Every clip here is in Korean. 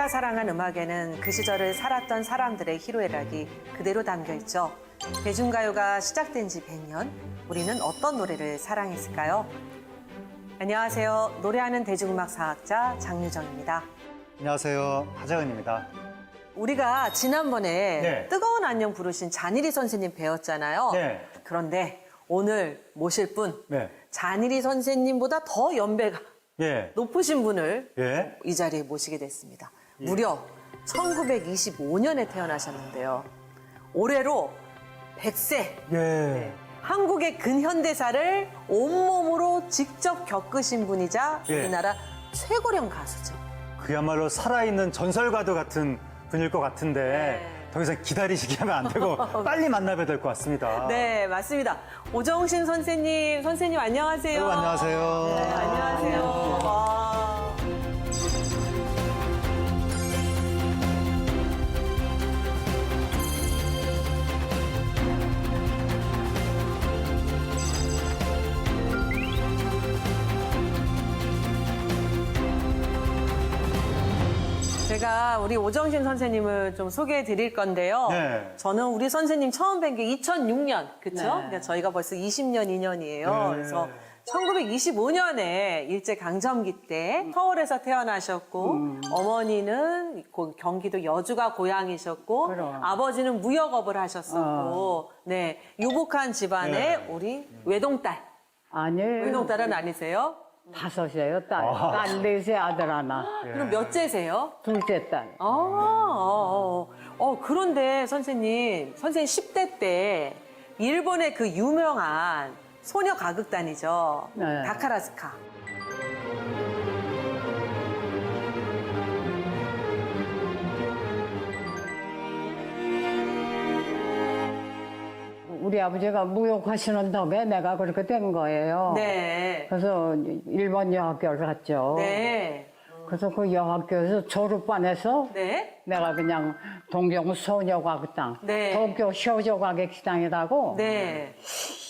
우리가 사랑한 음악에는 그 시절을 살았던 사람들의 희로애락이 그대로 담겨 있죠. 대중가요가 시작된 지 100년, 우리는 어떤 노래를 사랑했을까요? 안녕하세요. 노래하는 대중음악 사학자 장유정입니다. 안녕하세요. 하정은입니다. 우리가 지난번에 네. 뜨거운 안녕 부르신 잔일이 선생님 배웠잖아요. 네. 그런데 오늘 모실 분, 네. 잔일이 선생님보다 더 연배가 예. 높으신 분을 예. 이 자리에 모시게 됐습니다. 무려 1925년에 태어나셨는데요. 올해로 100세. 예. 한국의 근현대사를 온몸으로 직접 겪으신 분이자 예. 우리나라 최고령 가수죠. 그야말로 살아있는 전설과도 같은 분일 것 같은데 네. 더 이상 기다리시게 하면 안 되고 빨리 만나봐야 될 것 같습니다. 네, 맞습니다. 오정신 선생님 안녕하세요. 여러분 안녕하세요. 네, 안녕하세요. 와. 제가 우리 오정신 선생님을 좀 소개해 드릴 건데요. 네. 저는 우리 선생님 처음 뵌 게 2006년, 그쵸? 네. 그러니까 저희가 벌써 20년 인연이에요. 네. 그래서 1925년에 일제강점기 때 서울에서 태어나셨고, 어머니는 경기도 여주가 고향이셨고, 그럼. 아버지는 무역업을 하셨었고, 네. 유복한 집안의 네. 우리 외동딸. 아니에요. 외동딸은 아니세요? 다섯이에요, 딸. 딸 넷에 아들 하나. 그럼 몇째세요? 둘째 딸. 그런데 선생님 10대 때 일본의 그 유명한 소녀 가극단이죠. 네. 다카라스카. 우리 아버지가 무역하시는 덕에 내가 그렇게 된 거예요. 네. 그래서 일본 여학교를 갔죠. 네. 그래서 그 여학교에서 졸업반에서 네. 내가 그냥 동경 소녀과학당, 네. 도쿄 쇼조과객시당이라고 네.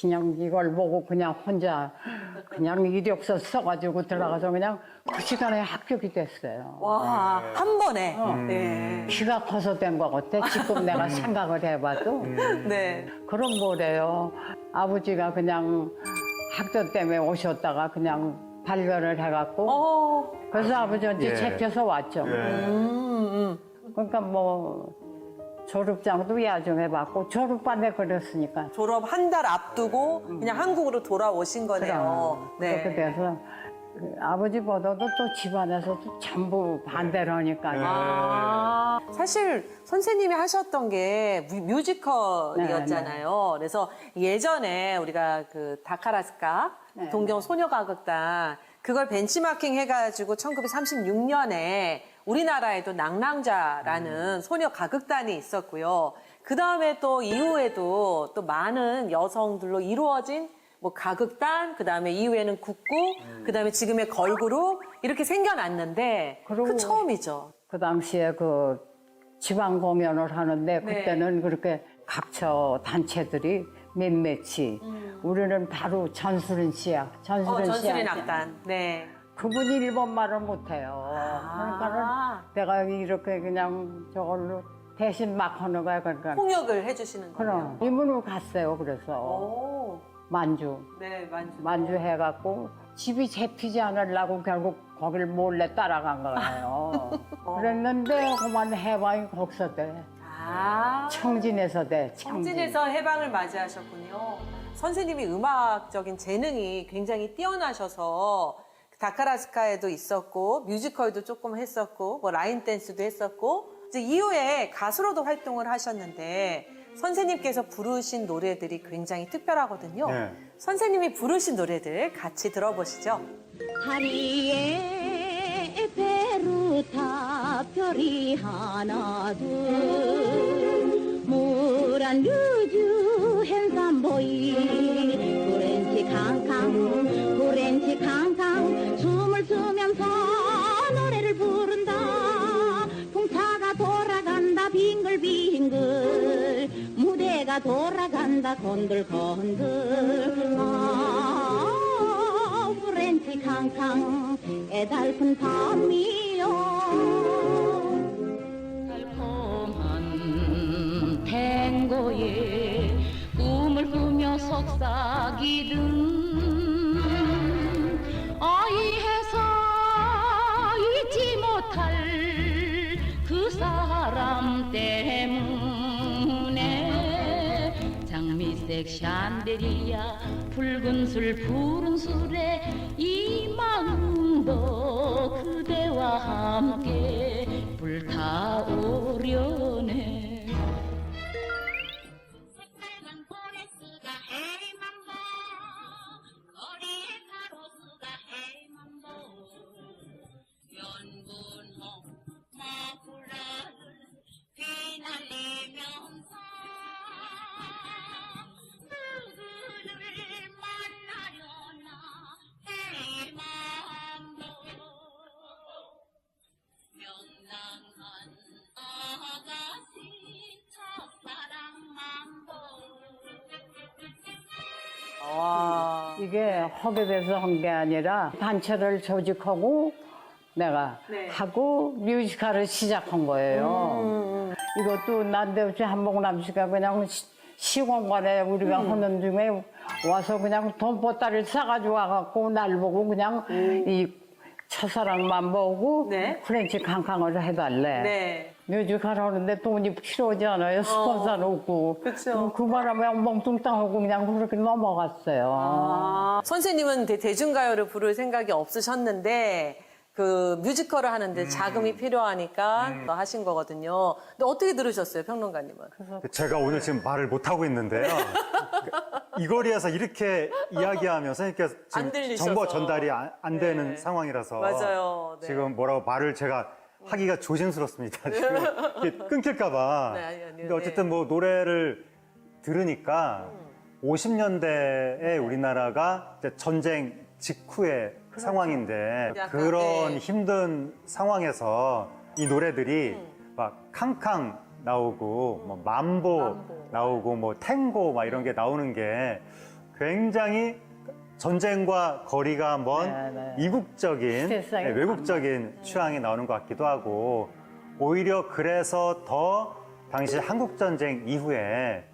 그냥 이걸 보고 그냥 혼자 그냥 이력서 써가지고 들어가서 그냥 그 시간에 합격이 됐어요. 와, 한 번에. 네. 키가 커서 된 것 같아. 지금 내가 생각을 해봐도. 네. 그럼 뭐래요. 아버지가 그냥 학교 때문에 오셨다가 그냥 발견을 해갖고 그래서 아버지한테 예. 챙겨서 왔죠. 그러니까 뭐 졸업장도 야중해봤고 졸업반에 그랬으니까. 졸업 한 달 앞두고 그냥 한국으로 돌아오신 거네요. 그렇게 돼서 그 아버지보다도 또 집안에서도 전부 반대를 하니까. 사실 선생님이 하셨던 게 뮤지컬이었잖아요. 그래서 예전에 우리가 그 다카라스카 네. 동경 소녀가극단 그걸 벤치마킹 해가지고 1936년에 우리나라에도 낭랑자라는 소녀 가극단이 있었고요. 그 다음에 또 이후에도 또 많은 여성들로 이루어진 뭐 가극단, 그 다음에 이후에는 국구, 그 다음에 지금의 걸그룹 이렇게 생겨났는데 그 그리고 처음이죠. 그 당시에 그 지방 공연을 하는데 네. 그때는 그렇게 각처 단체들이 몇몇이 우리는 바로 전수린 씨야. 전수린 전술의 씨한테. 낙단. 네. 그분이 일본말을 못해요. 그러니까는 내가 이렇게 그냥 저걸로 대신 막 하는 거야. 그러니까 통역을 해주시는 거예요. 그럼 이문을 갔어요. 그래서 오, 만주 네, 만주 해갖고 집이 잡히지 않으려고 결국 거길 몰래 따라간 거예요. 그랬는데 그만 해방이 거기서 돼. 청진에서 돼. 청진에서 해방을 맞이하셨군요. 선생님이 음악적인 재능이 굉장히 뛰어나셔서 다카라스카에도 있었고 뮤지컬도 조금 했었고 뭐 라인 댄스도 했었고 이제 이후에 가수로도 활동을 하셨는데 선생님께서 부르신 노래들이 굉장히 특별하거든요. 네. 선생님이 부르신 노래들 같이 들어보시죠. 다리에 베루타 별이 하나 둘 무란 루즈 핸섬보이 구렌치 캉캉 숨을 쉬면서 노래를 부른다 풍차가 돌아간다 빙글빙글 무대가 돌아간다 건들건들 프렌치 캉캉 애달픈 밤이요 거에 꿈을 꾸며 속삭이든 아이해서 잊지 못할 그 사람 때문에 장미색 샨데리아 붉은 술 푸른 술에 이 마음도 그대와 함께 불타오려네. 색깔만 보레스가 헤이맘보 거리에 가로수가 헤이맘보 연분홍 머플러를 휘날리면서 누구를 만나려나 헤이맘보 명랑한 아가씨 첫사랑만 보 와. 이게 하게 돼서 한 게 아니라 단체를 조직하고 내가 네. 하고 뮤지컬을 시작한 거예요. 이것도 난데없이 한복남 씨가 그냥 시공간에 우리가 하는 중에 와서 그냥 돈보따리를 싸가지고 와갖고 날 보고 그냥 이 첫사랑만 보고 네. 프렌치 캉캉을 해달래. 네. 뮤지컬 하는데 돈이 필요하지 않아요. 스폰서는 없고. 그쵸. 그 바람에 멍뚱땅하고 그냥 그렇게 넘어갔어요. 아, 선생님은 대중가요를 부를 생각이 없으셨는데 그 뮤지컬을 하는데 자금이 필요하니까 하신 거거든요. 근데 어떻게 들으셨어요, 평론가님은? 제가 오늘 지금 말을 못 하고 있는데요. 이 거리에서 이렇게 이야기하면 선생님께서 안 지금 들리셔서. 정보 전달이 안 되는 네. 상황이라서 맞아요. 네. 지금 뭐라고 말을 제가 하기가 조심스럽습니다. 지금 이렇게 끊길까봐. 네, 아니요. 근데 어쨌든 뭐 노래를 들으니까 50년대에 우리나라가 이제 전쟁 직후의 상황인데 약간, 그런 네. 힘든 상황에서 이 노래들이 막 캉캉 나오고 뭐 mambo 나오고 뭐 탱고 막 이런 게 나오는 게 굉장히 전쟁과 거리가 먼 네, 네. 이국적인 시대상에 외국적인 취향이 나오는 것 같기도 하고 오히려 그래서 더 당시 한국전쟁 이후에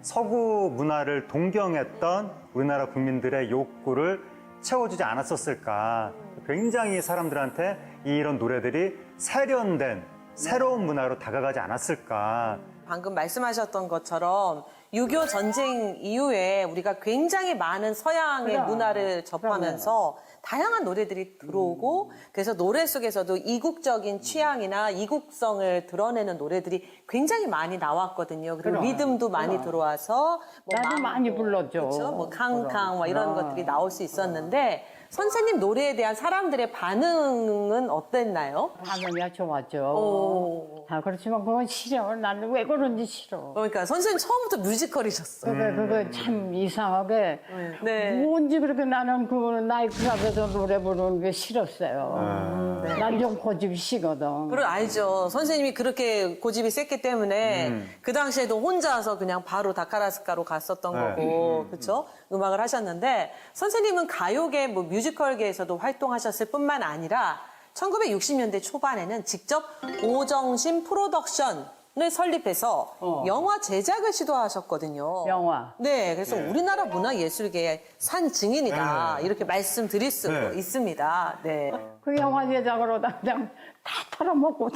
서구 문화를 동경했던 우리나라 국민들의 욕구를 채워주지 않았었을까. 굉장히 사람들한테 이런 노래들이 세련된 새로운 문화로 다가가지 않았을까. 방금 말씀하셨던 것처럼 6.25 전쟁 이후에 우리가 굉장히 많은 서양의 그럼. 문화를 접하면서 다양한 노래들이 들어오고 그래서 노래 속에서도 이국적인 취향이나 이국성을 드러내는 노래들이 굉장히 많이 나왔거든요. 그리고 그럼. 리듬도 많이 들어와서 뭐 나도 맘보, 많이 불렀죠. 그렇죠? 뭐 캉캉 뭐 이런 그럼. 것들이 나올 수 있었는데 선생님 노래에 대한 사람들의 반응은 어땠나요? 반응이 좋았죠. 오. 그렇지만 그건 싫어. 나는 왜 그런지 싫어. 그러니까 선생님 처음부터 뮤지컬이셨어요. 그게 참 이상하게 네. 뭔지 그렇게 나는 그 나이트클럽에서 노래 부르는 게 싫었어요. 난 좀 고집이 시거든. 그걸 알죠. 선생님이 그렇게 고집이 셌기 때문에 그 당시에도 혼자서 그냥 바로 다카라스카로 갔었던 거고, 그렇죠? 음악을 하셨는데 선생님은 가요계, 뭐 뮤지컬계에서도 활동하셨을 뿐만 아니라 1960년대 초반에는 직접 오정신 프로덕션을 설립해서 영화 제작을 시도하셨거든요. 영화. 네, 그래서 우리나라 문화예술계의 산 증인이다 이렇게 말씀드릴 수 네. 있습니다. 네. 그 영화 제작으로 그냥 다 털어먹고.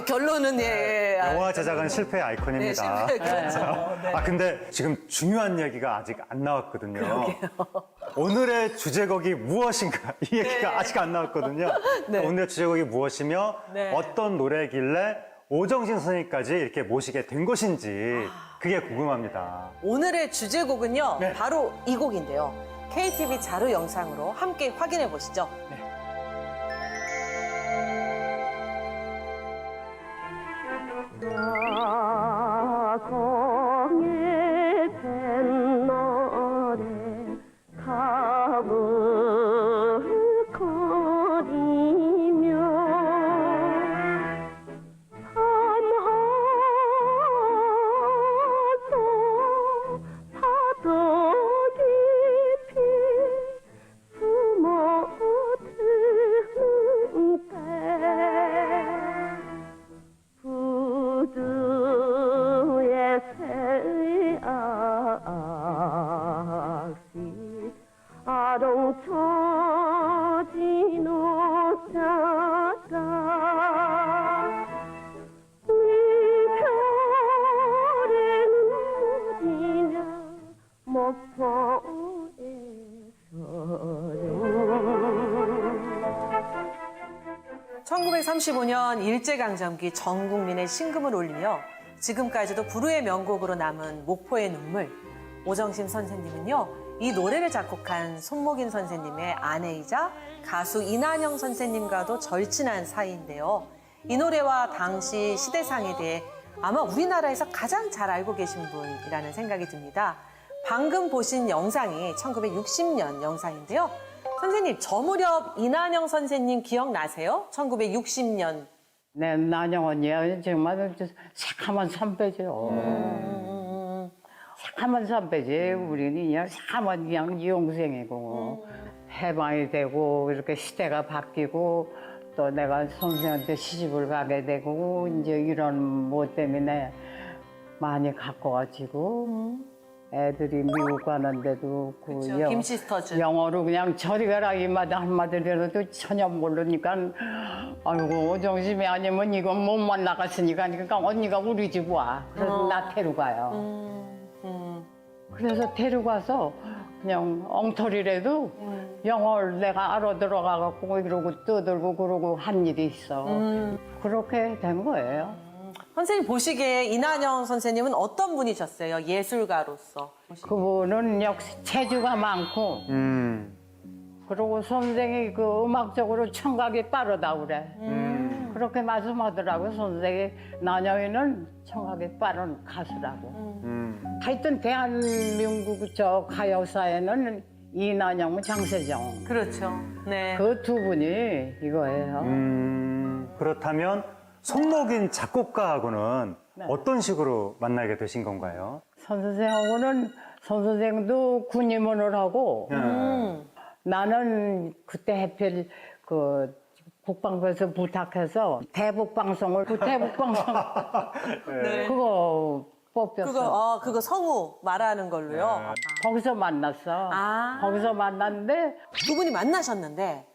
결론은 예. 영화 제작은 실패의 아이콘입니다. 네, 실패, 그렇죠. 네. 아 근데 지금 중요한 얘기가 아직 안 나왔거든요. 오늘의 주제곡이 무엇인가 이 얘기가 아직 안 나왔거든요. 네. 오늘의 주제곡이 무엇이며 네. 어떤 노래길래 오정진 선생님까지 이렇게 모시게 된 것인지 그게 궁금합니다. 오늘의 주제곡은요, 네. 바로 이 곡인데요. KTV 자료 영상으로 함께 확인해 보시죠. 가성의 뱃날에 가물거리며 산하서 파도 깊이 숨어들 악시 아롱처진 옷자가 네 별에는 어디냐 목포에서는 1935년 일제강점기 전 국민의 신금을 울리며 지금까지도 불후의 명곡으로 남은 목포의 눈물. 오정심 선생님은요, 이 노래를 작곡한 손목인 선생님의 아내이자 가수 이난영 선생님과도 절친한 사이인데요. 이 노래와 당시 시대상에 대해 아마 우리나라에서 가장 잘 알고 계신 분이라는 생각이 듭니다. 방금 보신 영상이 1960년 영상인데요. 선생님, 저 무렵 이난영 선생님 기억나세요? 1960년. 네, 난영 언니야 정말 새카만 선배죠. 새카만 선배지. 우리는 그냥 새카만 그냥 이용생이고 해방이 되고 이렇게 시대가 바뀌고 또 내가 선생한테 시집을 가게 되고 이제 이런 뭐 때문에 많이 갖고 가지고 애들이 미국 가는데도 그 그쵸, 김시스터즈. 영어로 그냥 저리 가라 이마다 한마디라도 전혀 모르니까 아이고 정심이 아니면 이건 몸만 나갔으니까 그러니까 언니가 우리 집 와. 그래서 나 데려가요. 그래서 데려가서 그냥 엉터리라도 영어를 내가 알아들어가갖고 이러고 떠들고 그러고 한 일이 있어. 그렇게 된 거예요. 선생님 보시기에 이난영 선생님은 어떤 분이셨어요? 예술가로서. 그분은 역시 재주가 많고 그리고 선생이 그 음악적으로 청각이 빠르다 그래. 그렇게 말씀하더라고. 선생이 난영이는 청각이 빠른 가수라고. 하여튼 대한민국 저 가요사에는 이난영, 장세정 그렇죠. 네. 그 두 분이 이거예요. 그렇다면 손목인 작곡가하고는 어떤 식으로 만나게 되신 건가요? 선 선생하고는 선 선생도 군임원을 하고 나는 그때 하필 그 국방부에서 부탁해서 대북방송을 그 대북방송 네. 그거 뽑혔어. 그거 성우 말하는 걸로요. 거기서 만났어. 아. 거기서 만났는데 두 분이 만나셨는데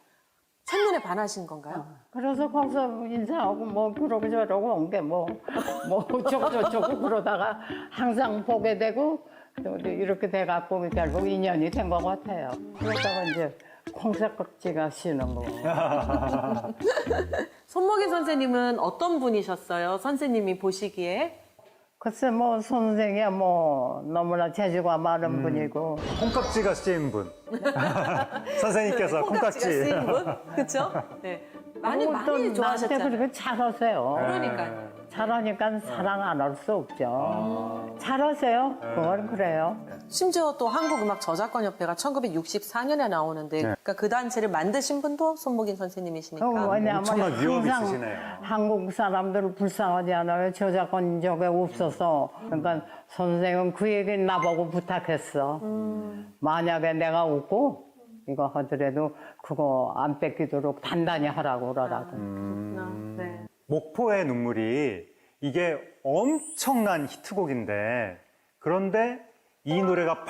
첫눈에 반하신 건가요? 그래서 거기서 인사하고 뭐 그러고 저러고 온 게 뭐 저쩌고 그러다가 항상 보게 되고 또 이렇게 돼갖고 결국 인연이 된 것 같아요. 그러다가 이제 콩새깍지가 쉬는 거. 손목인 선생님은 어떤 분이셨어요? 선생님이 보시기에? 글쎄 뭐 선생이야 뭐 너무나 재주가 많은 분이고 콩깍지가 쓰인 분. 선생님께서 콩깍지가 콩깍지. 쓰인 분? 그쵸? 네. 많이 또 나한테 좋아하셨잖아요. 그렇게 잘하세요. 그러니까요. 잘하니까 사랑 안 할 수 없죠. 잘하세요. 그건 그래요. 심지어 또 한국음악저작권협회가 1964년에 나오는데 그러니까 그 단체를 만드신 분도 손목인 선생님이시니까. 왜냐하면 엄청난 위험이 항상 있으시네요. 한국 사람들 불쌍하지 않아요. 저작권 저게 없어서. 그러니까 선생은 그 얘기 나보고 부탁했어. 만약에 내가 웃고 이거 하더라도 그거 안 뺏기도록 단단히 하라고 그러라고. 네. 목포의 눈물이 이게 엄청난 히트곡인데 그런데 이 노래가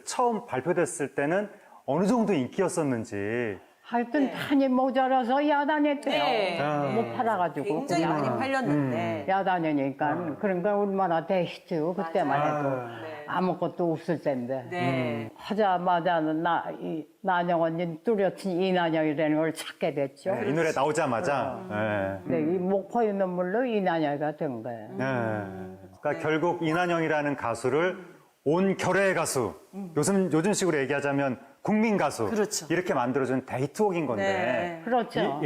처음 발표됐을 때는 어느 정도 인기였었는지. 하여튼 판이 모자라서 야단했대요. 네. 못 팔아가지고. 굉장히 그냥. 많이 팔렸는데. 야단이니까. 그러니까 얼마나 대히트 그때만 해도. 네. 아무것도 없을 텐데. 네. 하자마자 난영 언니 뚜렷이 이난영이라는 걸 찾게 됐죠. 이 노래 나오자마자. 네. 근데 이 목포의 눈물로 이난영이가 된 거예요. 네. 그러니까 결국 이난영이라는 가수를 온 결의 가수, 요즘식으로 얘기하자면 국민 가수 그렇죠. 이렇게 만들어준 데이트곡인 건데 네. 그렇죠.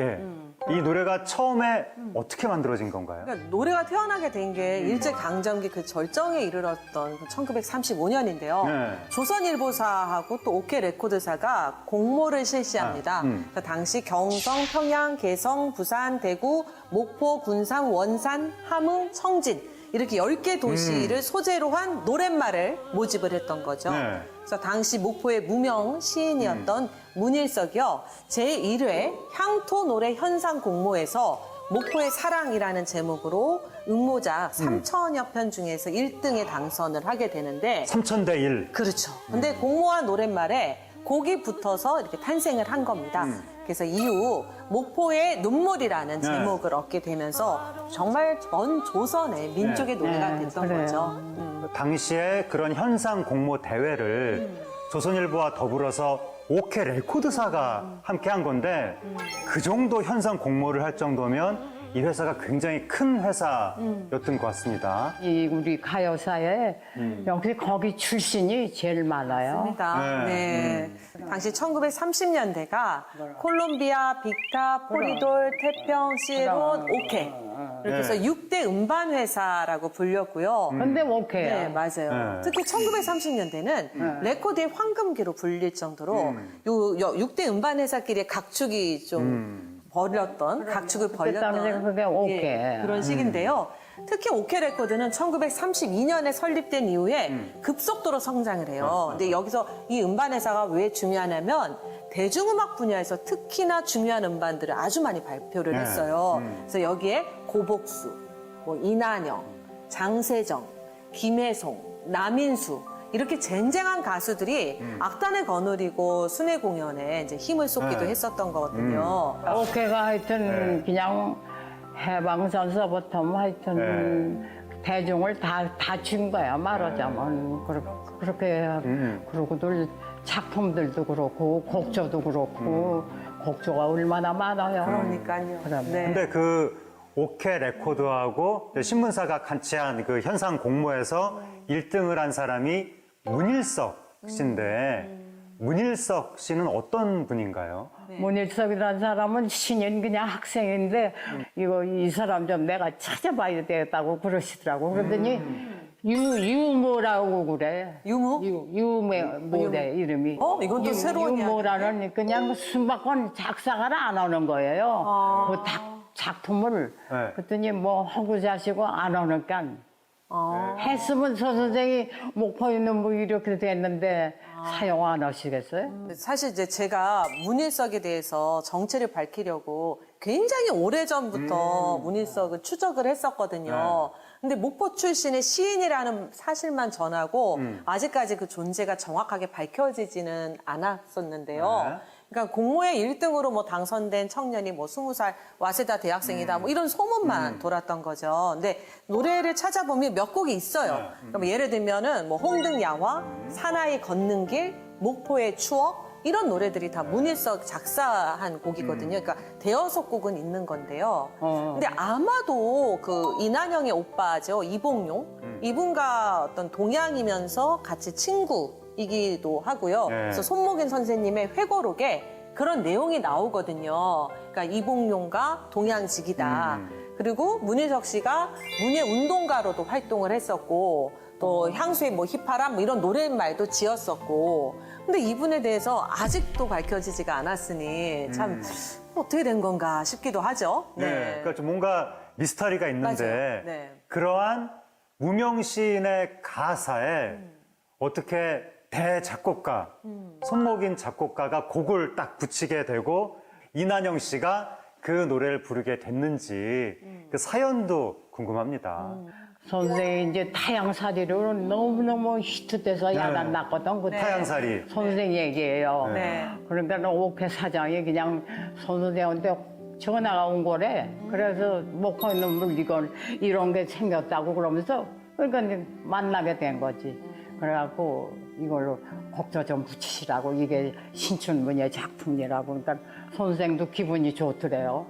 이 노래가 처음에 어떻게 만들어진 건가요? 그러니까 노래가 태어나게 된 게 일제강점기 그 절정에 이르렀던 1935년인데요. 네. 조선일보사하고 또 OK 레코드사가 공모를 실시합니다. 그러니까 당시 경성, 평양, 개성, 부산, 대구, 목포, 군산, 원산, 함흥, 청진 이렇게 10개 도시를 소재로 한 노랫말을 모집을 했던 거죠. 네. 그래서 당시 목포의 무명 시인이었던 문일석이요. 제1회 향토 노래 현상 공모에서 목포의 사랑이라는 제목으로 응모작 3천여 편 중에서 1등에 당선을 하게 되는데 3,000대 1. 그렇죠. 근데 공모한 노랫말에 곡이 붙어서 이렇게 탄생을 한 겁니다. 그래서 이후 목포의 눈물이라는 제목을 얻게 되면서 정말 전 조선의 민족의 노래가 네, 됐던 그래요. 거죠. 당시에 그런 현상 공모 대회를 조선일보와 더불어서 오케 레코드사가 함께 한 건데 그 정도 현상 공모를 할 정도면 이 회사가 굉장히 큰 회사였던 것 같습니다. 이 우리 가요사에 역시 거기 출신이 제일 많아요. 맞습니다. 네. 당시 1930년대가 콜롬비아, 빅타, 포리돌, 태평, 시에론, 오케. 이렇게 해서 6대 음반 회사라고 불렸고요. 근데 오케이. 네, 맞아요. 네. 특히 1930년대는 레코드의 황금기로 불릴 정도로 요 6대 음반 회사끼리 각축이 좀 벌였던, 각축을 벌였던 그게 오케이. 그런 시기인데요. 특히 오케 레코드는 1932년에 설립된 이후에 급속도로 성장을 해요. 근데 여기서 이 음반 회사가 왜 중요하냐면 대중음악 분야에서 특히나 중요한 음반들을 아주 많이 발표를 했어요. 그래서 여기에 고복수, 뭐 이난영, 장세정, 김혜송, 남인수 이렇게 쟁쟁한 가수들이 악단을 거느리고 순회 공연에 이제 힘을 쏟기도 했었던 거거든요. 오케이가 하여튼 그냥 해방선서부터 뭐 하여튼 대중을 다 준 거야 말하자면 그렇게 그러고들 작품들도 그렇고 곡조도 그렇고 곡조가 얼마나 많아요. 그러니까요. 그럼. 네. 근데 그 오케 레코드하고 신문사가 같이 한 그 현상 공모에서 1등을 한 사람이 문일석 씨인데 문일석 씨는 어떤 분인가요? 문일석이라는 사람은 신인 그냥 학생인데 이 사람 좀 내가 찾아봐야 되겠다고 그러시더라고. 그러더니 유모라고 그래. 유무? 유모래 이름이. 이건 또 새로운 유모라는 그냥 숨바꾼 작사가를 안 하는 거예요. 그 작품을 네. 그랬더니 뭐 하고 자시고 안 하니까 했으면 서 선생이 목포에 있는 뭐 이렇게 됐는데 사용 안 하시겠어요? 사실 이제 제가 문일석에 대해서 정체를 밝히려고 굉장히 오래전부터 문일석을 추적을 했었거든요. 근데 목포 출신의 시인이라는 사실만 전하고 아직까지 그 존재가 정확하게 밝혀지지는 않았었는데요. 그러니까 공모에 1등으로 뭐 당선된 청년이 뭐 20살 와세다 대학생이다 뭐 이런 소문만 돌았던 거죠. 근데 노래를 찾아보면 몇 곡이 있어요. 그러니까 뭐 예를 들면은 뭐 홍등야화, 사나이 걷는 길, 목포의 추억 이런 노래들이 다 문일석 작사한 곡이거든요. 그러니까 대여섯 곡은 있는 건데요. 근데 아마도 그 이난영의 오빠죠, 이봉용. 이분과 어떤 동양이면서 같이 친구이기도 하고요. 네. 그래서 손목인 선생님의 회고록에 그런 내용이 나오거든요. 그러니까 이봉용과 동양직이다. 그리고 문일석 씨가 문예 운동가로도 활동을 했었고 또 향수의 뭐 휘파람 뭐 이런 노랫말도 지었었고 근데 이분에 대해서 아직도 밝혀지지가 않았으니 참 어떻게 된 건가 싶기도 하죠. 네. 그러니까 좀 뭔가 미스터리가 있는데 맞아요. 네. 그러한 무명 시인의 가사에 어떻게 대작곡가 손목인 작곡가가 곡을 딱 붙이게 되고 이난영 씨가 그 노래를 부르게 됐는지 그 사연도 궁금합니다. 선생이 이제 타양살이로 너무너무 히트돼서 야단 났거든. 그 타양살이. 선생 얘기예요. 네. 그러니까 오케 사장이 그냥 선생한테 전화가 온 거래. 그래서 목포에 눈물 이런 게 생겼다고 그러면서 그러니까 이제 만나게 된 거지. 그래갖고 이걸로 곡조 좀 붙이시라고 이게 신춘문예 작품이라고 그러니까 선생도 기분이 좋더래요.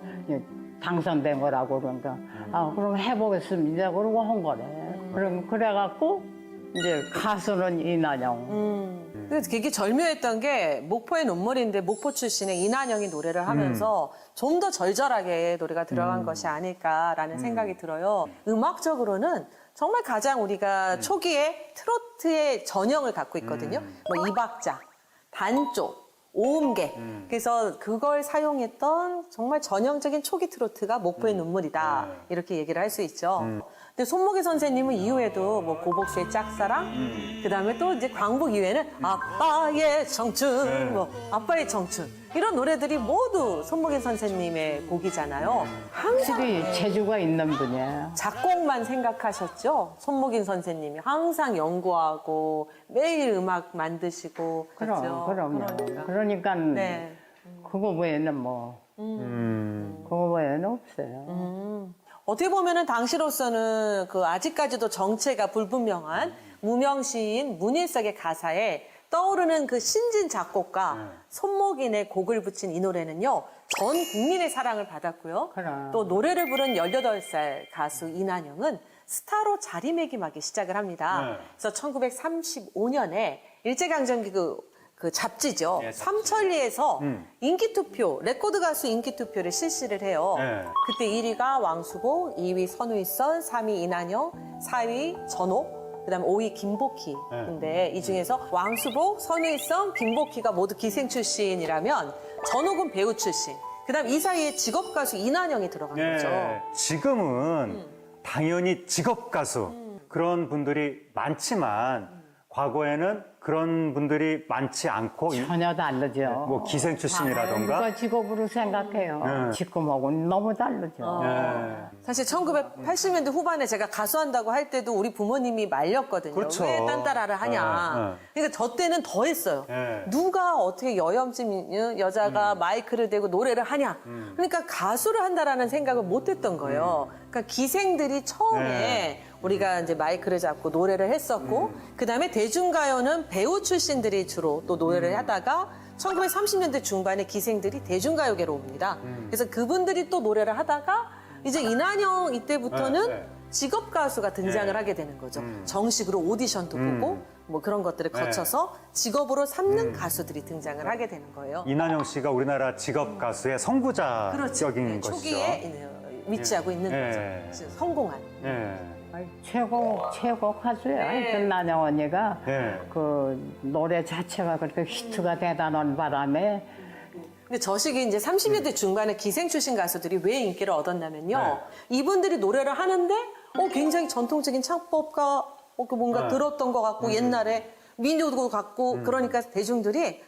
당선된 거라고 그러니까 그럼 해보겠습니다. 그러고 한 거래. 그럼 그래갖고 이제 가수는 이난영. 그래서 되게 절묘했던 게 목포의 눈물인데 목포 출신의 이난영이 노래를 하면서 좀 더 절절하게 노래가 들어간 것이 아닐까라는 생각이 들어요. 음악적으로는 정말 가장 우리가 초기에 트로트의 전형을 갖고 있거든요. 뭐 이박자, 단조, 오음계. 그래서 그걸 사용했던 정말 전형적인 초기 트로트가 목포의 눈물이다. 이렇게 얘기를 할 수 있죠. 근데 손목희 선생님은 이후에도 뭐 고복수의 짝사랑, 그다음에 또 이제 광복 이후에는 아빠의 청춘, 네. 뭐 아빠의 청춘 이런 노래들이 모두 손목희 선생님의 곡이잖아요. 항상 확실히 재주가 있는 분이에요. 작곡만 생각하셨죠? 손목인 선생님이 항상 연구하고 매일 음악 만드시고 그렇죠? 그럼요. 그러니까 네. 그거 외에는 뭐 그거 외에는 없어요. 어떻게 보면은 당시로서는 그 아직까지도 정체가 불분명한 무명 시인 문일석의 가사에 떠오르는 그 신진 작곡가 손목인의 곡을 붙인 이 노래는요. 전 국민의 사랑을 받았고요. 그럼. 또 노래를 부른 18살 가수 이난영은 스타로 자리매김하기 시작을 합니다. 네. 그래서 1935년에 일제강점기 그 잡지죠. 네, 잡지. 삼천리에서 인기투표, 레코드 가수 인기투표를 실시를 해요. 네. 그때 1위가 왕수복, 2위 선우일선, 3위 이난영, 4위 전옥, 그다음에 5위 김복희인데 이 중에서 왕수복, 선우일선, 김복희가 모두 기생 출신이라면 전옥은 배우 출신. 그다음 이 사이에 직업 가수 이난영이 들어간 거죠. 지금은 당연히 직업 가수 그런 분들이 많지만 과거에는 그런 분들이 많지 않고 전혀 다르죠. 뭐 기생 출신이라던가 누가 직업으로 생각해요. 네. 지금하고는 너무 다르죠. 네. 사실 1980년대 후반에 제가 가수한다고 할 때도 우리 부모님이 말렸거든요. 그렇죠. 왜 딴따라를 하냐. 그러니까 저 때는 더 했어요. 네. 누가 어떻게 여염쯤 있는 여자가 마이크를 대고 노래를 하냐. 그러니까 가수를 한다라는 생각을 못 했던 거예요. 그러니까 기생들이 처음에 네. 우리가 이제 마이크를 잡고 노래를 했었고 그다음에 대중가요는 배우 출신들이 주로 또 노래를 하다가 1930년대 중반에 기생들이 대중가요계로 옵니다. 그래서 그분들이 또 노래를 하다가 이제 이난영 이때부터는 네, 네. 직업 가수가 등장을 네. 하게 되는 거죠. 정식으로 오디션도 보고 뭐 그런 것들을 네. 거쳐서 직업으로 삼는 가수들이 등장을 하게 되는 거예요. 이난영 씨가 우리나라 직업 가수의 선구자격인 그렇죠. 네, 것이죠. 초기에 위치하고 있는 네. 거죠. 성공한. 네. 최고 가수예요. 하여튼 난영 언니가 네. 그 노래 자체가 그렇게 히트가 대단한 바람에 근데 저 시기 이제 30년대 중반에 기생 출신 가수들이 왜 인기를 얻었냐면요. 네. 이분들이 노래를 하는데 굉장히 전통적인 창법과 뭔가 네. 들었던 것 같고 옛날에 민요도 같고 그러니까 대중들이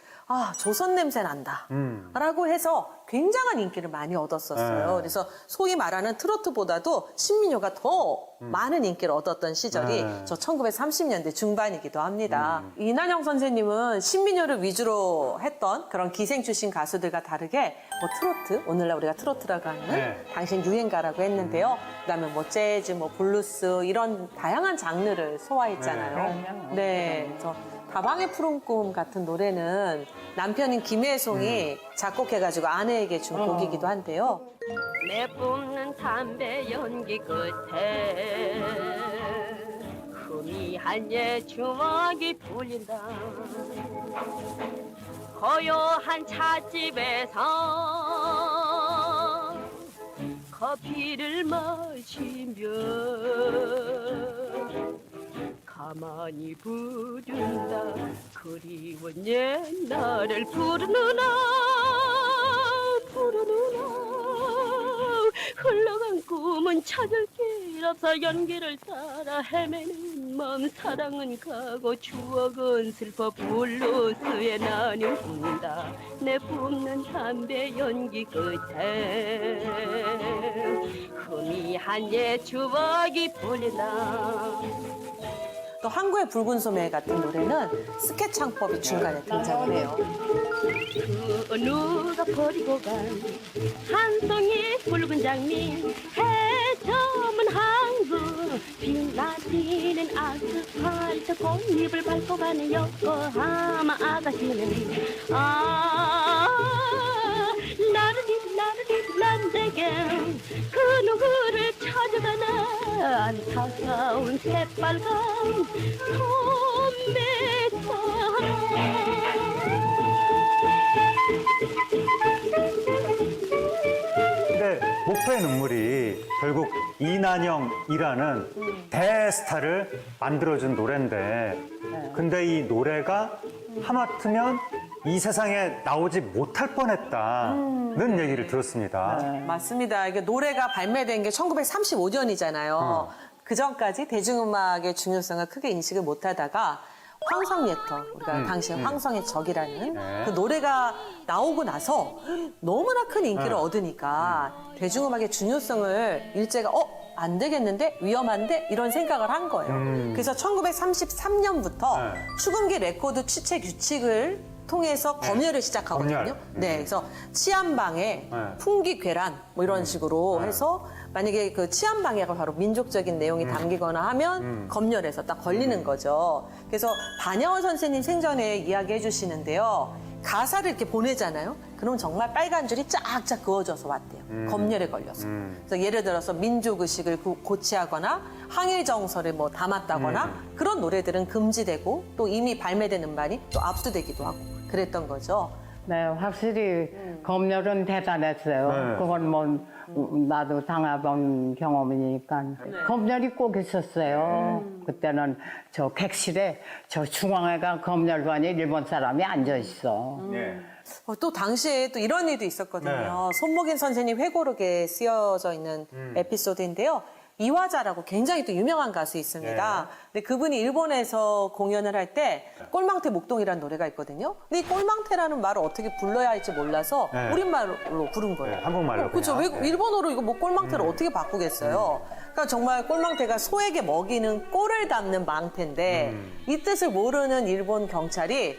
조선 냄새 난다 라고 해서 굉장한 인기를 많이 얻었었어요. 네. 그래서 소위 말하는 트로트보다도 신민요가 더 많은 인기를 얻었던 시절이 네. 저 1930년대 중반이기도 합니다. 이난영 선생님은 신민요를 위주로 했던 그런 기생 출신 가수들과 다르게 뭐 트로트, 오늘날 우리가 트로트라고 하는 네. 당신 유행가라고 했는데요. 그다음에 뭐 재즈, 뭐 블루스 이런 다양한 장르를 소화했잖아요. 네, 그래서 다방의 푸른 꿈 같은 노래는 남편인 김혜송이 작곡해가지고 아내에게 준 곡이기도 한데요. 내뿜는 담배 연기 끝에 희미한 옛 추억이 불린다. 고요한 찻집에서 커피를 마시며 가만히 부른다. 그리운 옛날을 부르느라 흘러간 꿈은 찾을 길 없어 연기를 따라 헤매는 마음. 사랑은 가고 추억은 슬퍼 블루스에 나는 운다. 내 뿜는 담배 연기 끝에 희미한 옛 추억이 불린다. 또 항구의 붉은 소매 같은 노래는 스케 창법이 중간에 등장을 해요. 그 누가 버리고 간 한 송이 붉은 장미 해저문 항구 빛나지는 아스팔트 꽃잎을 밟고 가는 요코하마 아가씨는 나르니 난데게 그 누구를 찾아가나 안타까운 새빨간 근데 목표의 눈물이 결국 이난영이라는 대스타를 만들어준 노래인데 근데 이 노래가 하마터면 이 세상에 나오지 못할 뻔했다는 얘기를 들었습니다. 맞습니다. 이게 노래가 발매된 게 1935년이잖아요. 그 전까지 대중음악의 중요성을 크게 인식을 못하다가 황성예터, 우리가 당시 황성의 적이라는 네. 그 노래가 나오고 나서 너무나 큰 인기를 네. 얻으니까 대중음악의 중요성을 일제가 안 되겠는데? 위험한데? 이런 생각을 한 거예요. 그래서 1933년부터 네. 추금기 레코드 취체 규칙을 통해서 검열을 시작하거든요. 검열. 네, 그래서 치안방해, 네. 풍기괴란 뭐 이런 식으로 해서 만약에 그 치안방해가 바로 민족적인 내용이 담기거나 하면 검열해서 딱 걸리는 거죠. 그래서 반야월 선생님 생전에 이야기해 주시는데요. 가사를 이렇게 보내잖아요. 그럼 정말 빨간 줄이 쫙쫙 그어져서 왔대요. 검열에 걸려서. 그래서 예를 들어서 민족의식을 고취하거나 항일정서를 뭐 담았다거나 그런 노래들은 금지되고 또 이미 발매된 음반이 또 압수되기도 하고 그랬던 거죠. 네, 확실히 검열은 대단했어요. 네. 그건 뭐 나도 당해본 경험이니까 검열이 꼭 있었어요. 그때는 저 객실에 저 중앙에가 검열관이 일본 사람이 앉아 있어. 예. 또 당시에 또 이런 일도 있었거든요. 손목인 선생님 회고록에 쓰여져 있는 에피소드인데요. 이화자라고 굉장히 또 유명한 가수 있습니다. 근데 그분이 일본에서 공연을 할 때 꼴망태 목동이라는 노래가 있거든요. 근데 이 꼴망태라는 말을 어떻게 불러야 할지 몰라서 네. 우리말로 부른 거예요. 네, 한국말로 그렇죠. 그냥. 네. 일본어로 이거 뭐 꼴망태를 어떻게 바꾸겠어요. 그러니까 정말 꼴망태가 소에게 먹이는 꼴을 담는 망태인데 이 뜻을 모르는 일본 경찰이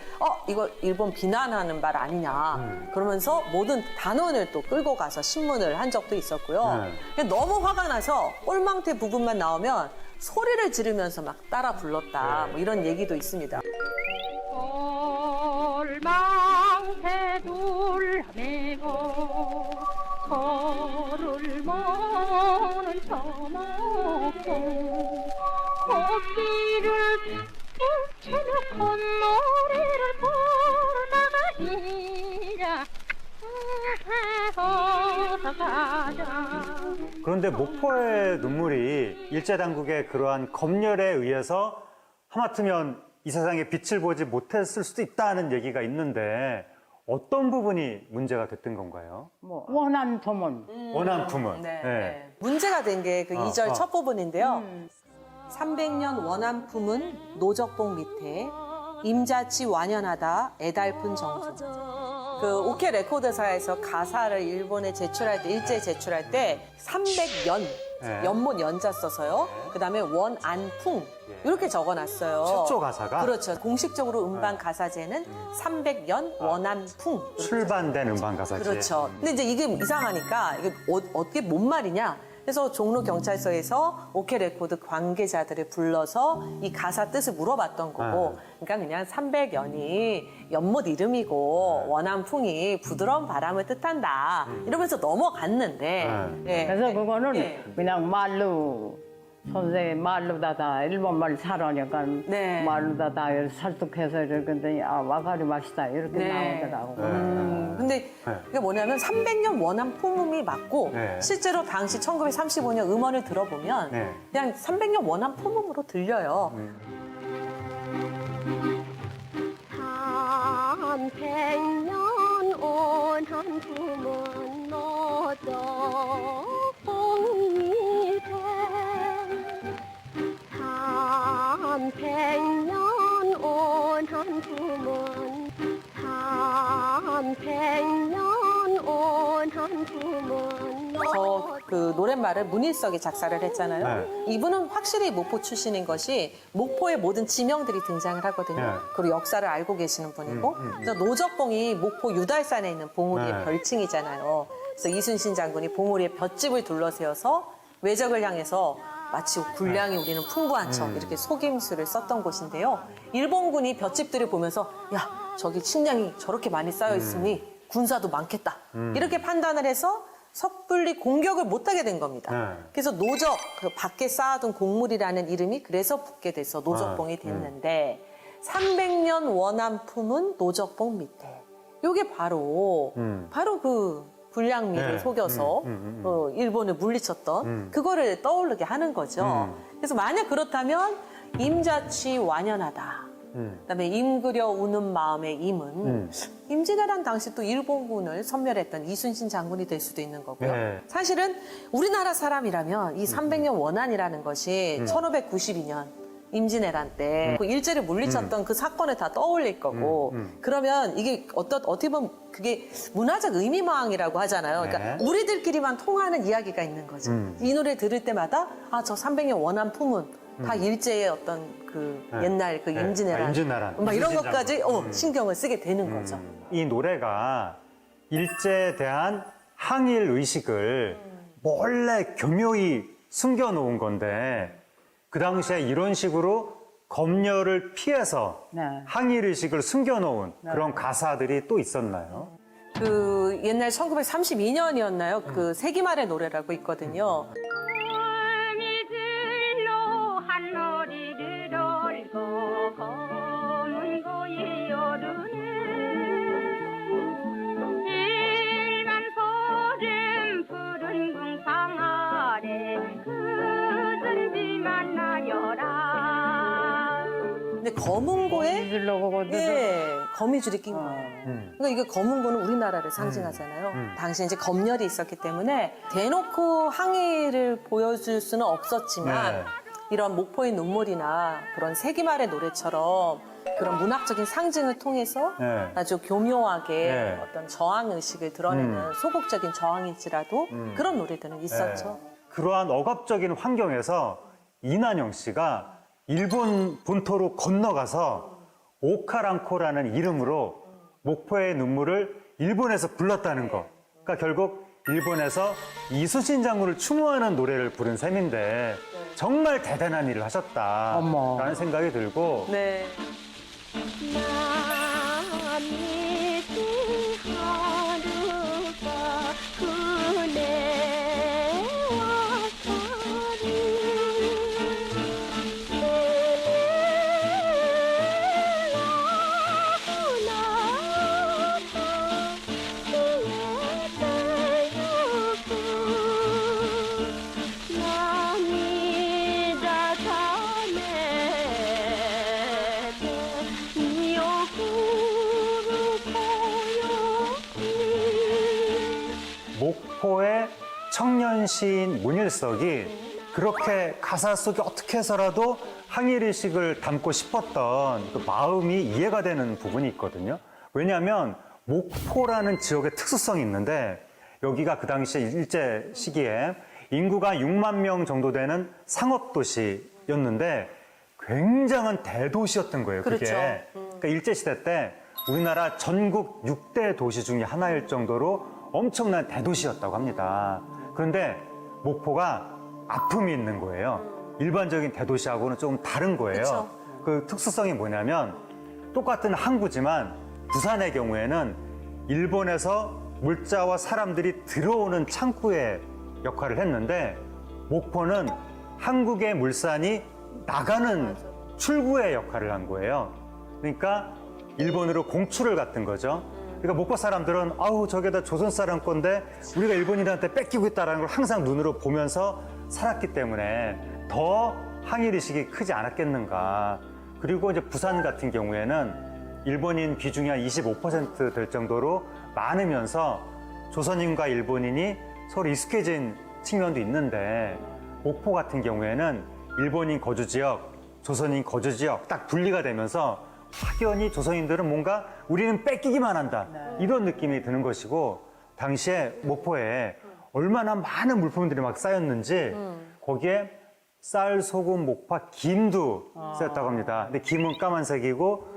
이거 일본 비난하는 말 아니냐 그러면서 모든 단원을 또 끌고 가서 신문을 한 적도 있었고요. 너무 화가 나서 꼴망태 부분만 나오면 소리를 지르면서 막 따라 불렀다 뭐 이런 얘기도 있습니다. 꼴망새 둘매고 소를 먹는 저목동 코끼를 붙여놓고 노래를 부르다가 어서 가자. 그런데 목포의 눈물이 일제당국의 그러한 검열에 의해서 하마터면 이 세상에 빛을 보지 못했을 수도 있다는 얘기가 있는데 어떤 부분이 문제가 됐던 건가요? 뭐 원한 품은 원한품은. 네, 네. 네. 문제가 된 게 그 2절 어. 첫 부분인데요. 300년 원한품은 노적봉 밑에 임자치 완연하다 애달픈 정수. 그 오케 레코드사에서 가사를 일본에 제출할 때 일제 제출할 때 300연 네. 연못 연자 써서요. 그다음에 원안풍 이렇게 적어놨어요. 최초 가사가? 그렇죠. 공식적으로 음반 가사제는 300연 원안풍. 출반된 음반 가사지. 그렇죠. 근데 이제 이게 이상하니까 이게 어떻게 뭔 말이냐? 그래서 종로 경찰서에서 오케 레코드 관계자들을 불러서 이 가사 뜻을 물어봤던 거고, 그러니까 그냥 300연이 연못 이름이고 원한풍이 부드러운 바람을 뜻한다 이러면서 넘어갔는데, 예. 그래서 그거는 예. 그냥 말로 선생님 말로다다 일본말 잘하니까 네. 말로다다 설득해서 이렇게 와가리 맛이다 이렇게 네. 나오더라고. 근데 이게 뭐냐면 300년 원한 품음이 맞고 네. 실제로 당시 1935년 음원을 들어보면 네. 그냥 300년 원한 품음으로 들려요. 300년 온한 품은 노적봉이 돼 300년 온한 품은 300년 온한 품은 저 그 노랫말을 문일석이 작사를 했잖아요. 네. 이분은 확실히 목포 출신인 것이 목포의 모든 지명들이 등장을 하거든요. 네. 그리고 역사를 알고 계시는 분이고 그래서 노적봉이 목포 유달산에 있는 봉우리의 네. 별칭이잖아요. 그래서 이순신 장군이 봉우리의 볏집을 둘러세워서 외적을 향해서 마치 군량이 우리는 풍부한 척 이렇게 속임수를 썼던 곳인데요. 일본군이 볏집들을 보면서 야 저기 식량이 저렇게 많이 쌓여 있으니 군사도 많겠다 이렇게 판단을 해서 섣불리 공격을 못하게 된 겁니다. 네. 그래서 노적 그 밖에 쌓아둔 곡물이라는 이름이 그래서 붙게 돼서 노적봉이 됐는데 300년 원한 품은 노적봉 밑에 이게 바로 그 불량미를 네. 속여서 일본을 물리쳤던 그거를 떠오르게 하는 거죠. 그래서 만약 그렇다면 임자치 완연하다 그다음에 임그려 우는 마음의 임은 임진왜란 당시 또 일본군을 섬멸했던 이순신 장군이 될 수도 있는 거고요. 네. 사실은 우리나라 사람이라면 이 300년 원한이라는 것이 1592년 임진왜란 때 그 일제를 물리쳤던 그 사건을 다 떠올릴 거고 그러면 이게 어떻게 보면 그게 문화적 의미망이라고 하잖아요. 그러니까 네. 우리들끼리만 통하는 이야기가 있는 거죠. 이 노래 들을 때마다 아, 저 300년 원한 품은 다 일제의 어떤 그 네. 옛날 그 네. 임진왜란, 아, 임진왜란. 막 이런 이순신 것까지 장군. 신경을 쓰게 되는 거죠. 이 노래가 일제에 대한 항일 의식을 몰래 교묘히 숨겨놓은 건데 그 당시에 이런 식으로 검열을 피해서 네. 항일 의식을 숨겨놓은 그런 가사들이 또 있었나요? 그 옛날 1932년이었나요? 그 세기말의 노래라고 있거든요. 거미줄로 한머리를 돌고 검은 고에 오르는 일만 소름 푸른 궁상 아래 그들 비 만나여라. 근데 검은고에 잊으려고 그러거든. 거미줄이 낀 거예요. 그러니까 이게 검은고는 우리나라를 상징하잖아요. 당시 이제 검열이 있었기 때문에 대놓고 항의를 보여줄 수는 없었지만 네. 이런 목포의 눈물이나 그런 세기말의 노래처럼 그런 문학적인 상징을 통해서 네. 아주 교묘하게 네. 어떤 저항 의식을 드러내는 소극적인 저항일지라도 그런 노래들은 있었죠. 네. 그러한 억압적인 환경에서 이난영 씨가 일본 본토로 건너가서 오카랑코라는 이름으로 목포의 눈물을 일본에서 불렀다는 거. 그러니까 결국 일본에서 이순신 장군을 추모하는 노래를 부른 셈인데 정말 대단한 일을 하셨다라는 어머. 생각이 들고 네. 남이 하루가 그네와 살이 목포의 청년 시인 문일석이 그렇게 가사 속에 어떻게 해서라도 항일의식을 담고 싶었던 그 마음이 이해가 되는 부분이 있거든요. 왜냐하면 목포라는 지역의 특수성이 있는데 여기가 그 당시에 일제 시기에 인구가 6만 명 정도 되는 상업도시였는데 굉장한 대도시였던 거예요. 그게. 그렇죠. 그러니까 일제시대 때 우리나라 전국 6대 도시 중에 하나일 정도로 엄청난 대도시였다고 합니다. 그런데 목포가 아픔이 있는 거예요. 일반적인 대도시하고는 조금 다른 거예요. 그쵸. 그 특수성이 뭐냐면 똑같은 항구지만 부산의 경우에는 일본에서 물자와 사람들이 들어오는 창구의 역할을 했는데 목포는 한국의 물산이 나가는 출구의 역할을 한 거예요. 그러니까 일본으로 공출을 갔던 거죠. 그러니까 목포 사람들은 아우 저게 다 조선 사람 건데 우리가 일본인한테 뺏기고 있다는 걸 항상 눈으로 보면서 살았기 때문에 더 항일의식이 크지 않았겠는가. 그리고 이제 부산 같은 경우에는 일본인 비중이 한 25% 될 정도로 많으면서 조선인과 일본인이 서로 익숙해진 측면도 있는데 목포 같은 경우에는 일본인 거주지역, 조선인 거주지역 딱 분리가 되면서 확연히 조선인들은 뭔가 우리는 뺏기기만 한다. 이런 느낌이 드는 것이고 당시에 목포에 얼마나 많은 물품들이 막 쌓였는지 거기에 쌀, 소금, 목화, 김도 쓰였다고 합니다. 근데 김은 까만색이고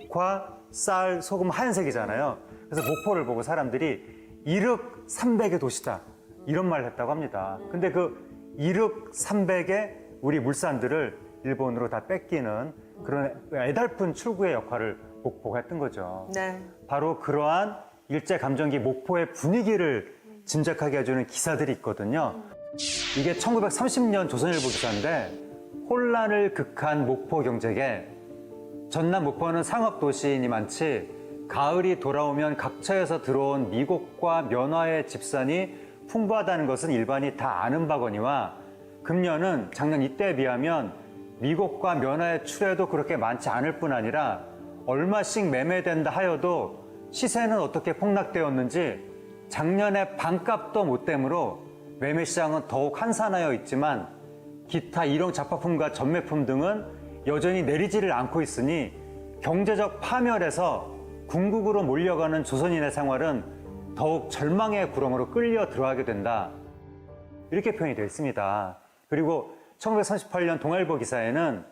목화, 쌀, 소금 하얀색이잖아요. 그래서 목포를 보고 사람들이 이륵 삼백의 도시다. 이런 말을 했다고 합니다. 근데 그 이륵 삼백의 우리 물산들을 일본으로 다 뺏기는 그런 애달픈 출구의 역할을 목포가 했던 거죠. 네. 바로 그러한 일제 감정기 목포의 분위기를 짐작하게 해주는 기사들이 있거든요. 이게 1930년 조선일보 기사인데 혼란을 극한 목포 경제계. 전남 목포는 상업도시인이 많지 가을이 돌아오면 각처에서 들어온 미곡과 면화의 집산이 풍부하다는 것은 일반이 다 아는 바거니와 금년은 작년 이때에 비하면 미곡과 면화의 출하도 그렇게 많지 않을 뿐 아니라 얼마씩 매매된다 하여도 시세는 어떻게 폭락되었는지 작년에 반값도 못 되므로 매매 시장은 더욱 한산하여 있지만 기타 일용 잡화품과 전매품 등은 여전히 내리지를 않고 있으니 경제적 파멸에서 궁극으로 몰려가는 조선인의 생활은 더욱 절망의 구렁으로 끌려 들어가게 된다. 이렇게 표현이 되어 있습니다. 그리고 1938년 동아일보 기사에는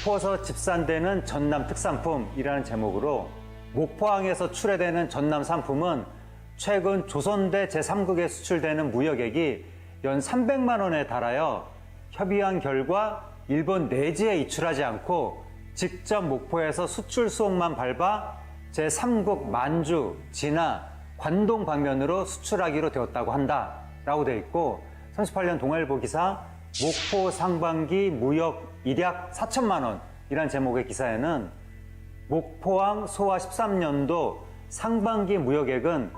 목포에서 집산되는 전남 특산품이라는 제목으로 목포항에서 출하되는 전남 상품은 최근 조선대 제3국에 수출되는 무역액이 연 300만 원에 달하여 협의한 결과 일본 내지에 이출하지 않고 직접 목포에서 수출 수옥만 밟아 제3국 만주, 진화, 관동 방면으로 수출하기로 되었다고 한다라고 되어 있고 38년 동아일보 기사 목포 상반기 무역 일약 4천만 원이란 제목의 기사에는 목포항 소화 13년도 상반기 무역액은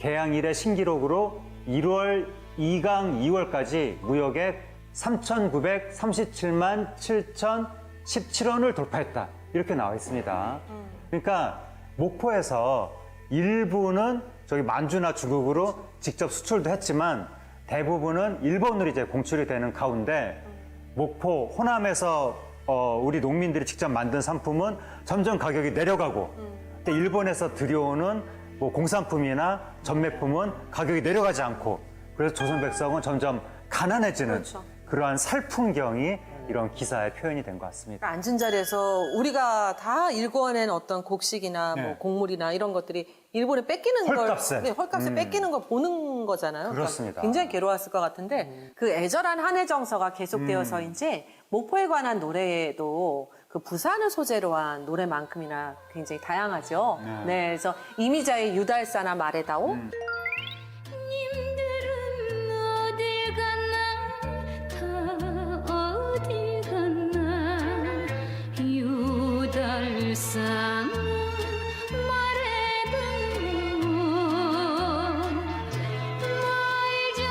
개항 이래 신기록으로 1월 2강 2월까지 무역액 3,937만 7,017원을 돌파했다. 이렇게 나와 있습니다. 그러니까 목포에서 일부는 저기 만주나 중국으로 직접 수출도 했지만 대부분은 일본으로 이제 공출이 되는 가운데 목포, 호남에서 우리 농민들이 직접 만든 상품은 점점 가격이 내려가고 근데 일본에서 들여오는 뭐 공산품이나 전매품은 가격이 내려가지 않고 그래서 조선 백성은 점점 가난해지는 그렇죠. 그러한 살풍경이 이런 기사에 표현이 된 것 같습니다. 그러니까 앉은 자리에서 우리가 다 읽어낸 어떤 곡식이나 뭐 네. 곡물이나 이런 것들이 일본에 뺏기는 헐값에. 걸, 헐값에 뺏기는 걸 보는 거잖아요. 그렇습니다. 그러니까 굉장히 괴로웠을 것 같은데 그 애절한 한해 정서가 계속되어서인지 목포에 관한 노래에도 그 부산을 소재로 한 노래만큼이나 굉장히 다양하죠. 네, 그래서 이미자의 유달사나 말해다오. 님들은 어디 갔나 다 어디 갔나 유달산 말해도 말 좀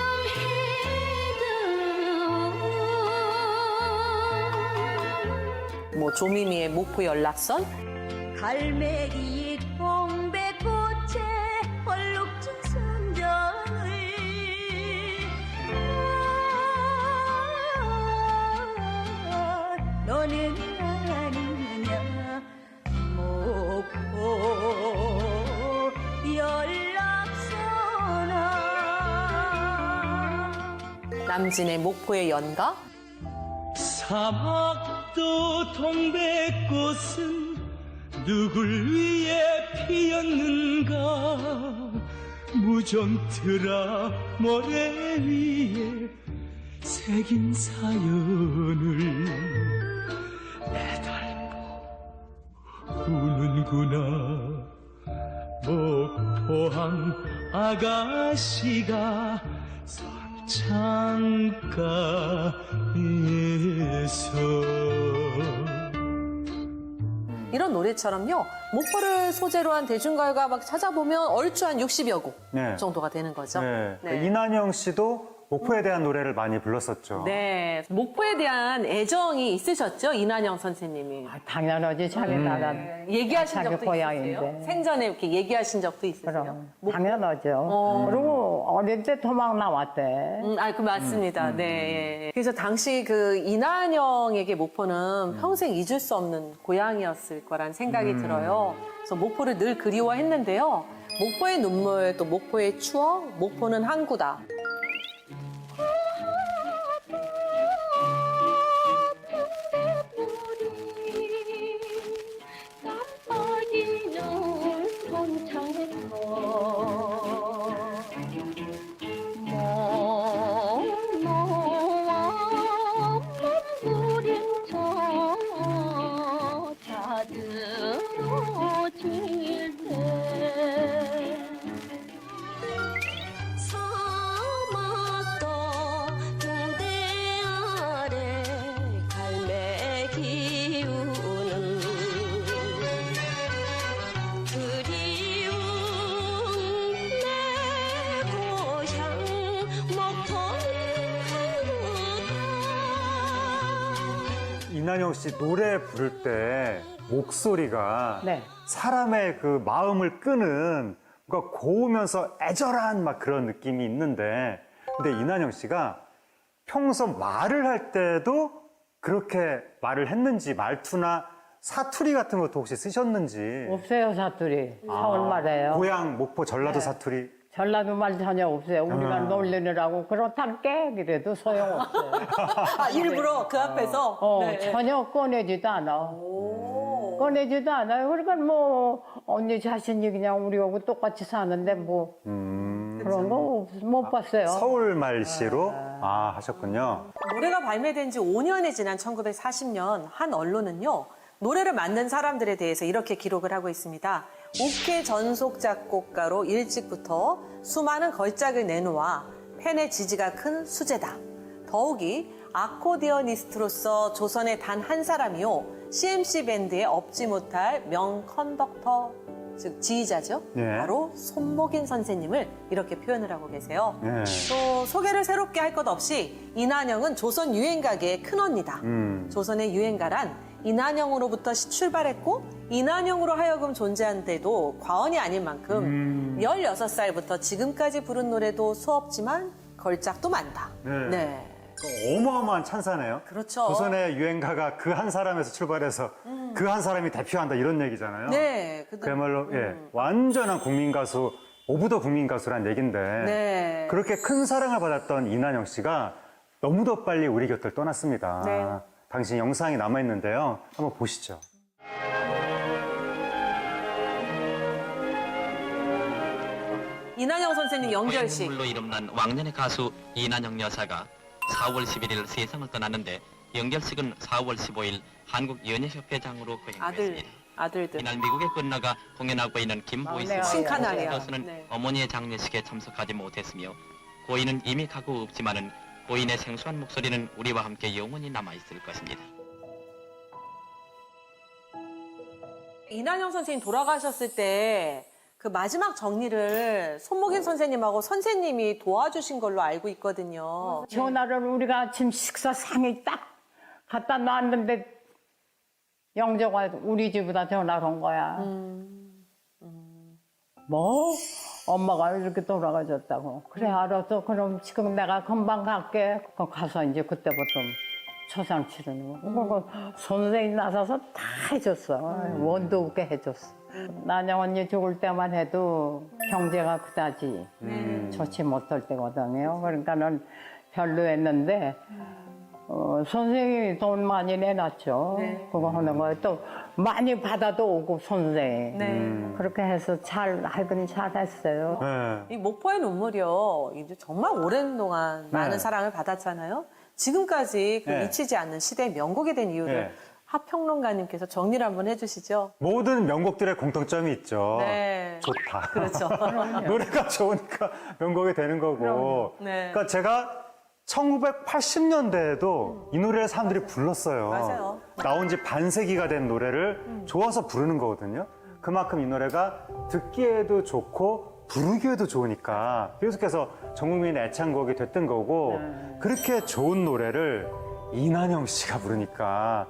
해다오 뭐 조미미의 목포 연락선. 갈매기 동백꽃에 얼룩진 선정을 너는 아느냐 목포 연락선아 남진의 목포의 연가. 사막도 동백꽃은 누굴 위해 피었는가 무정트라 모래 위에 새긴 사연을 내달고 우는구나 목포항 아가씨가 창가에서 이런 노래처럼요. 목포를 소재로 한 대중가요가 막 찾아보면 얼추 한 60여 곡 네. 정도가 되는 거죠. 네. 이난영 씨도 목포에 대한 노래를 많이 불렀었죠. 네. 목포에 대한 애정이 있으셨죠? 이난영 선생님이. 당연하지 자기 나라 얘기하신 자기 적도 고향인데. 있으세요? 생전에 이렇게 얘기하신 적도 있으세요? 그럼 목- 당연하죠. 그리고 어릴 때 도망 나왔대. 그 맞습니다. 네. 그래서 당시 그 이난영에게 목포는 평생 잊을 수 없는 고향이었을 거란 생각이 들어요. 그래서 목포를 늘 그리워했는데요. 목포의 눈물, 또 목포의 추억, 목포는 항구다. 깜빡이는 손창에서 멍멍한 몸부림 저 자들어질 때 사막도 동대 아래 갈매기 우는 그리운 내 고향 목포는 이난영 씨 노래 부를 때 목소리가 네. 사람의 그 마음을 끄는 뭔가 고우면서 애절한 막 그런 느낌이 있는데 근데 이난영 씨가 평소 말을 할 때도 그렇게 말을 했는지 말투나 사투리 같은 것도 혹시 쓰셨는지 없어요, 사투리. 서울말이에요. 고향 목포 전라도 사투리 전라도 말 전혀 없어요. 우리가 놀리느라고 그렇단께 그래도 소용없어요. 아, 일부러 그 앞에서? 네. 전혀 꺼내지도 않아. 꺼내지도 않아요. 그러니까 뭐 언니 자신이 그냥 우리하고 똑같이 사는데 뭐 그런 거 못 봤어요. 서울 말씨로 하셨군요. 노래가 발매된 지 5년이 지난 1940년 한 언론은요. 노래를 만든 사람들에 대해서 이렇게 기록을 하고 있습니다. 옥회 전속 작곡가로 일찍부터 수많은 걸작을 내놓아 팬의 지지가 큰 수재다. 더욱이 아코디어니스트로서 조선의 단 한 사람이요. CMC 밴드의 없지 못할 명 컨덕터, 즉 지휘자죠. 네. 바로 손목인 선생님을 이렇게 표현을 하고 계세요. 네. 또 소개를 새롭게 할 것 없이 이난영은 조선 유행가계의 큰언니다. 조선의 유행가란 이난영으로부터 출발했고 이난영으로 하여금 존재한 데도 과언이 아닌 만큼 16살부터 지금까지 부른 노래도 수없지만 걸작도 많다. 네. 어마어마한 찬사네요. 그렇죠. 조선의 유행가가 그 한 사람에서 출발해서 그 한 사람이 대표한다 이런 얘기잖아요. 네. 그야말로 완전한 국민 가수, 오브 더 국민 가수란 얘긴데 네. 그렇게 큰 사랑을 받았던 이난영 씨가 너무도 빨리 우리 곁을 떠났습니다. 네. 당시 영상이 남아있는데요. 한번 보시죠. 이난영 선생님 영결식. 눈물로 이름난 왕년의 가수 이난영 여사가 4월 11일 세상을 떠났는데 영결식은 4월 15일 한국연예협회장으로 거행됐습니다. 아들들. 이날 미국에 건너가 공연하고 있는 김보이스 막내가 신카나리아. 가수는 네. 어머니의 장례식에 참석하지 못했으며 고인은 이미 가고 없지만은 고인의 생소한 목소리는 우리와 함께 영원히 남아있을 것입니다. 이난영 선생님 돌아가셨을 때 그 마지막 정리를 손목인 선생님하고 선생님이 도와주신 걸로 알고 있거든요. 전화를 우리가 아침 식사상에 딱 갖다 놨는데 영조가 우리 집에다 전화를 온 거야. 뭐? 엄마가 이렇게 돌아가셨다고. 그래, 알았어. 그럼 지금 내가 금방 갈게. 가서 이제 그때부터 초상 치르는 거. 그거 선생님 나서서 다 해줬어. 원도 없게 해줬어. 난영 언니 죽을 때만 해도 경제가 그다지 좋지 못할 때거든요. 그러니까는 별로였는데 선생님이 돈 많이 내놨죠. 네. 그거 하는 거에 또 많이 받아도 오고 선생님. 네. 그렇게 해서 하긴 잘했어요. 네. 이 목포의 눈물이요. 이제 정말 오랜 동안 많은 사랑을 받았잖아요. 지금까지 그 네. 잊히지 않는 시대의 명곡이 된 이유를 네. 하평론가님께서 정리를 한번 해주시죠. 모든 명곡들의 공통점이 있죠. 네. 좋다. 그렇죠. 노래가 좋으니까 명곡이 되는 거고. 네. 그러니까 제가 1980년대에도 이 노래를 사람들이 불렀어요. 맞아요. 나온 지 반세기가 된 노래를 좋아서 부르는 거거든요. 그만큼 이 노래가 듣기에도 좋고 부르기에도 좋으니까 계속해서 전 국민의 애창곡이 됐던 거고 그렇게 좋은 노래를 이난영 씨가 부르니까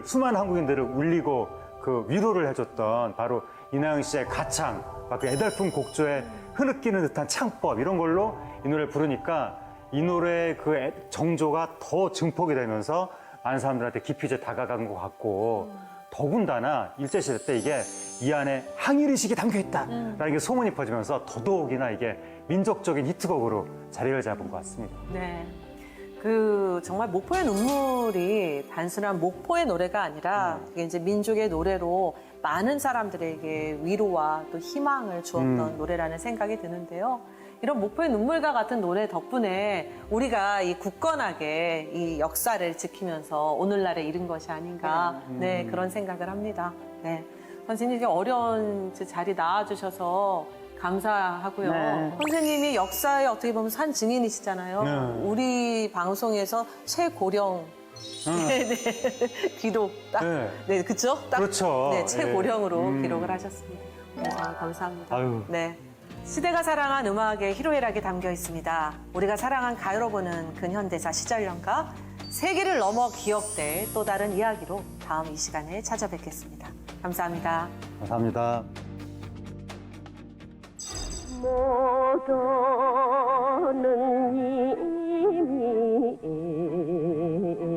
수많은 한국인들을 울리고 그 위로를 해줬던 바로 이난영 씨의 가창, 그 애달픈 곡조에 흐느끼는 듯한 창법 이런 걸로 이 노래를 부르니까 이 노래의 그 정조가 더 증폭이 되면서 많은 사람들한테 깊이 이제 다가간 것 같고 더군다나 일제시대 때 이게 이 안에 항일의식이 담겨있다라는 게 소문이 퍼지면서 더더욱이나 이게 민족적인 히트곡으로 자리를 잡은 것 같습니다. 네. 정말 목포의 눈물이 단순한 목포의 노래가 아니라 그게 이제 민족의 노래로 많은 사람들에게 위로와 또 희망을 주었던 노래라는 생각이 드는데요. 이런 목포의 눈물과 같은 노래 덕분에 우리가 이 굳건하게 이 역사를 지키면서 오늘날에 이른 것이 아닌가 네, 그런 생각을 합니다. 네. 선생님 이렇게 어려운 자리 나와주셔서 감사하고요. 네. 선생님이 역사에 어떻게 보면 산 증인이시잖아요. 네. 우리 방송에서 최고령 네, 네. 기록 딱. 네. 네, 그쵸? 딱. 그렇죠. 네, 최고령으로 예. 기록을 하셨습니다. 네, 정말 감사합니다. 아유. 네. 시대가 사랑한 음악의 희로애락이 담겨 있습니다. 우리가 사랑한 가요로 보는 근현대사 시절연가 세기를 넘어 기억될 또 다른 이야기로 다음 이 시간에 찾아뵙겠습니다. 감사합니다. 감사합니다. 모도는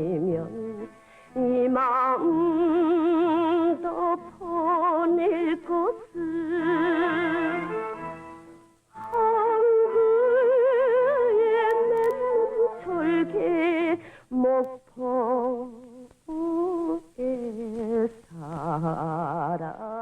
이미면 이 마음도 보낼 곳은 항구에 맺는 졸개 목포에 살아